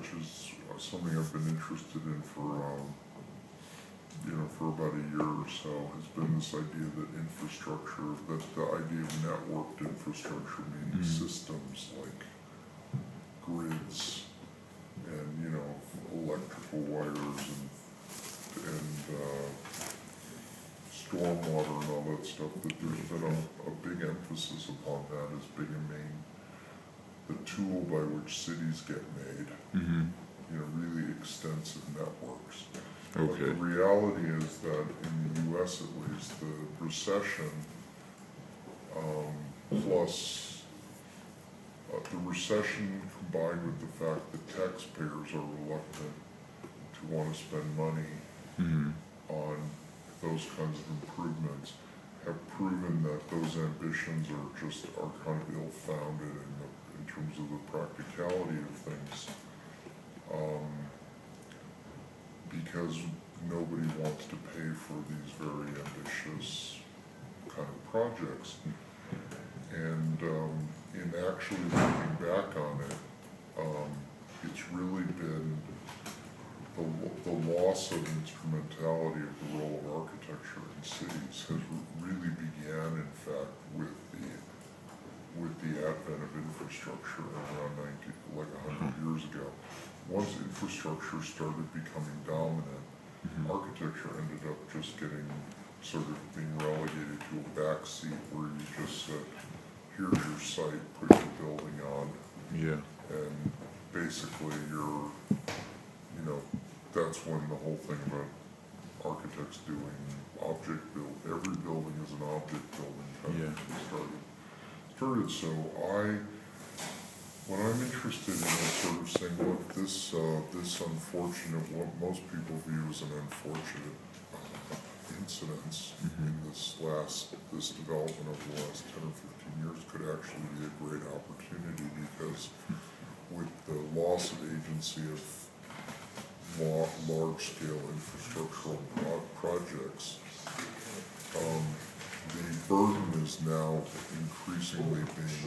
which is something I've been interested in for for about a year or so, has been this idea that infrastructure, that the idea of networked infrastructure, meaning systems like grids and electrical wires and stormwater and all that stuff, that there's been a big emphasis upon that as being the tool by which cities get made. Really extensive networks. Okay. But the reality is that in the U.S. at least, the recession plus the recession combined with the fact that taxpayers are reluctant to want to spend money on those kinds of improvements have proven that those ambitions are kind of ill-founded in terms of the practicality of things. Because nobody wants to pay for these very ambitious kind of projects. And in actually looking back on it, it's really been the loss of instrumentality of the role of architecture in cities has really began, in fact, with the advent of infrastructure around 100 years ago. Once infrastructure started becoming dominant, architecture ended up just sort of being relegated to a back seat where you just said, here's your site, put your building on. Yeah. And basically that's when the whole thing about architects doing object build, every building is an object building kind of thing started. So when I'm interested in sort of saying, look, this unfortunate, what most people view as an unfortunate incidence in this development over the last 10 or 15 years could actually be a great opportunity, because with the loss of agency of large-scale infrastructural projects, the burden is now increasingly being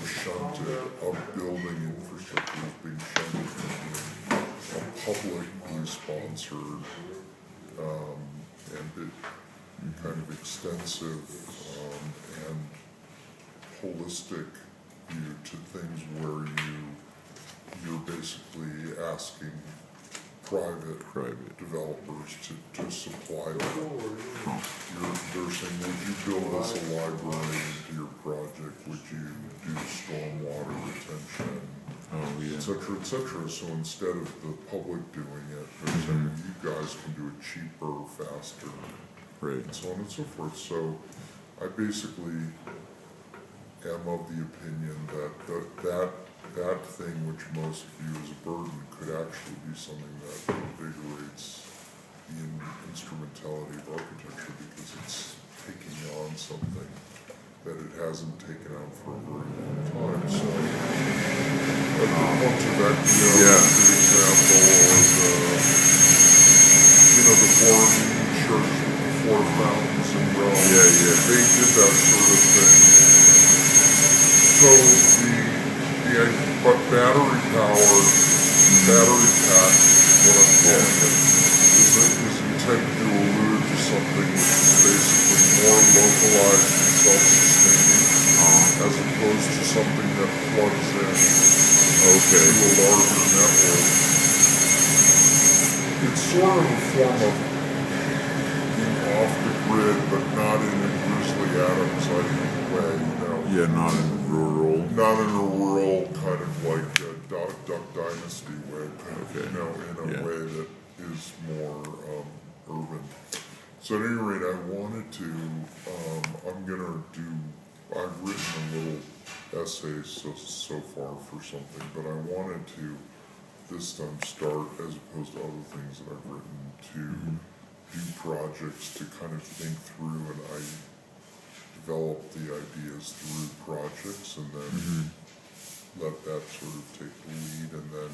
shunted, of building infrastructure is being shunted from being a publicly sponsored and kind of extensive and holistic view to things where you're basically asking private developers to supply that. They're saying, would you build us a library into your project? Would you do stormwater retention? Et cetera, et cetera. So instead of the public doing it, they're saying, you guys can do it cheaper, faster, and so on and so forth. So I basically am of the opinion that thing which most view as a burden could actually be something that invigorates the instrumentality of architecture, because it's taking on something that it hasn't taken on for a very long time. So I could point to that, the example of the Borromini Church with the 4 fountains in Rome. They did that sort of thing. So but battery power, battery pack, what I'm calling it, is intended to allude to something which is basically more localized and self-sustaining, as opposed to something that plugs in to a larger network. It's sort of a form of being off the grid, but not in a Grizzly Adams-like way, Yeah, not in a rural kind of like Duck Dynasty way, in a way that is more urban. So at any rate, I wanted to, I've written a little essay so far for something, but I wanted to this time start, as opposed to other things that I've written, to do projects to kind of think through, and I develop the ideas through projects, and then let that sort of take the lead, and then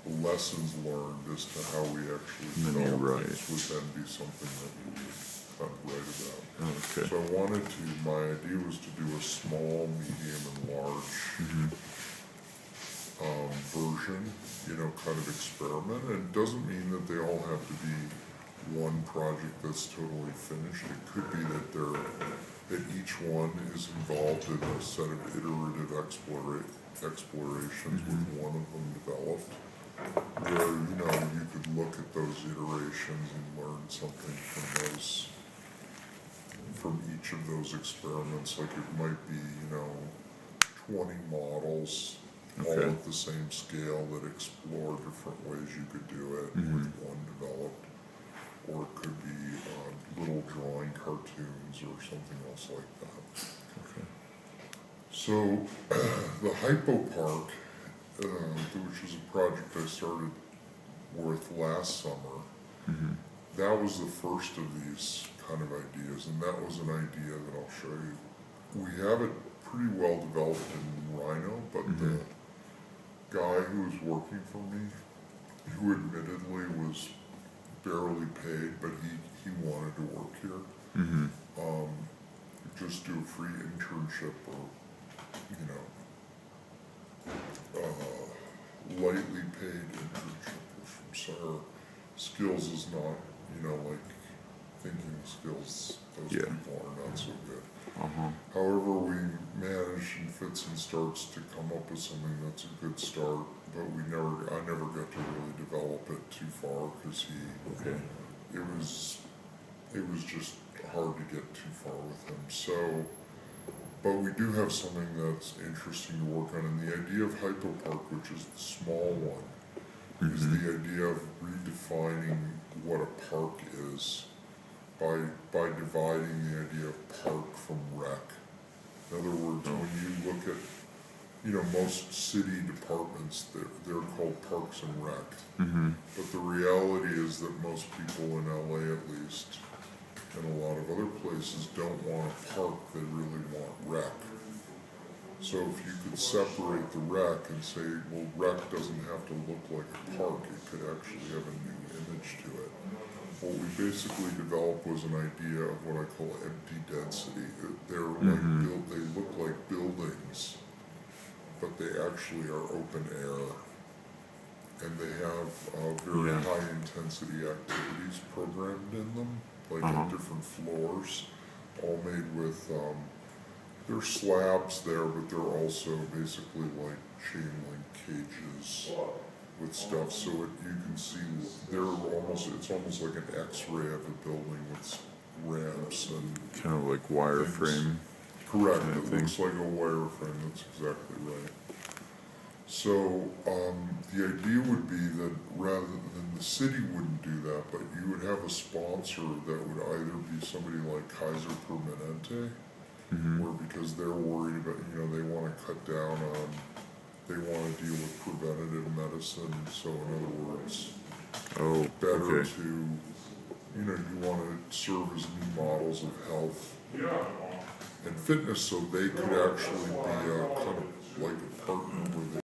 the lessons learned as to how we actually develop things would then be something that we would kind of write about. So my idea was to do a small, medium, and large version, kind of experiment. And it doesn't mean that they all have to be one project that's totally finished. It could be that that each one is involved in a set of iterative explorations with one of them developed, where you could look at those iterations and learn something from each of those experiments. Like it might be 20 models all Okay. at the same scale that explore different ways you could do it with one developed, or it could be little drawing cartoons or something else like that. Okay. So the Hypo Park, which is a project I started with last summer, that was the first of these kind of ideas, and that was an idea that I'll show you. We have it pretty well developed in Rhino, but the guy who was working for me, who admittedly was barely paid, but he wanted to work here. Just do a free internship or, lightly paid internship, which from Sarah Skills is not, like thinking skills, those Yeah. people are not so good. Uh-huh. However, we managed in fits and starts to come up with something that's a good start, but I never got to really develop it too far because Okay. it was just hard to get too far with him. So, but we do have something that's interesting to work on, and the idea of Hypo Park, which is the small one, is the idea of redefining what a park is by dividing the idea of park from rec. In other words, when you look at most city departments, they're called parks and rec. But the reality is that most people in LA, at least, and a lot of other places, don't want a park, they really want rec. So if you could separate the rec and say, well, rec doesn't have to look like a park, it could actually have a new image to it. What we basically developed was an idea of what I call empty density. They're like they look like buildings, but they actually are open air, and they have very high intensity activities programmed in them, like at different floors, all made with there are slabs there, but they're also basically like chain link cages with stuff, so you can see it's almost like an X-ray of a building with ramps and Kind of like wireframe. correct. kind of It thing. looks like a wireframe. That's exactly right. So the idea would be that rather than the city wouldn't do that, but you would have a sponsor that would either be somebody like Kaiser Permanente, or because they're worried about they want to cut down on. They want to deal with preventative medicine, so in other words, Oh, better okay. to, you want to serve as new models of health and fitness, so they could actually be a kind of like a partner where they